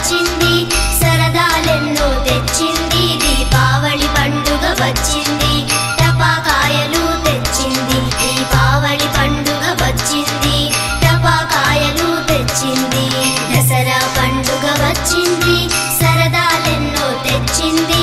వచ్చింది సరదాలెన్నో తెచ్చింది దీపావళి పండుగ వచ్చింది టపాకాయలు తెచ్చింది దీపావళి పండుగ వచ్చింది టపాకాయలు తెచ్చింది దసరా పండుగ వచ్చింది సరదాలెన్నో తెచ్చింది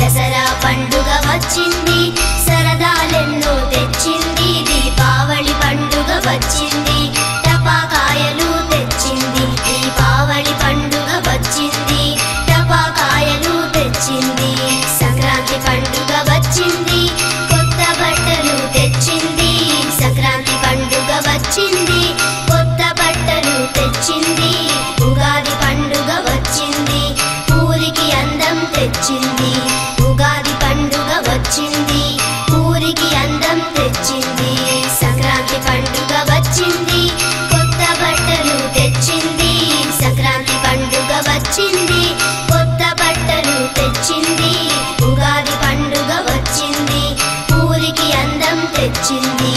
దసరా పండుగ వచ్చింది సరదాలెన్నో తెచ్చింది దీపావళి పండుగ వచ్చింది టపాకాయలు తెచ్చింది దీపావళి పండుగ వచ్చింది టపాకాయలు తెచ్చింది సంక్రాంతి పండుగ వచ్చింది కొత్త బట్టలు తెచ్చింది సంక్రాంతి పండుగ వచ్చింది కొత్త బట్టలు తెచ్చింది ఉగాది పండుగ వచ్చింది ఊరికి అందం తెచ్చింది ఉగాది పండుగ వచ్చింది ఊరికి అందం తెచ్చింది సంక్రాంతి పండుగ వచ్చింది కొత్త బట్టలు తెచ్చింది సంక్రాంతి పండుగ వచ్చింది కొత్త బట్టలు తెచ్చింది ఉగాది పండుగ వచ్చింది ఊరికి అందం తెచ్చింది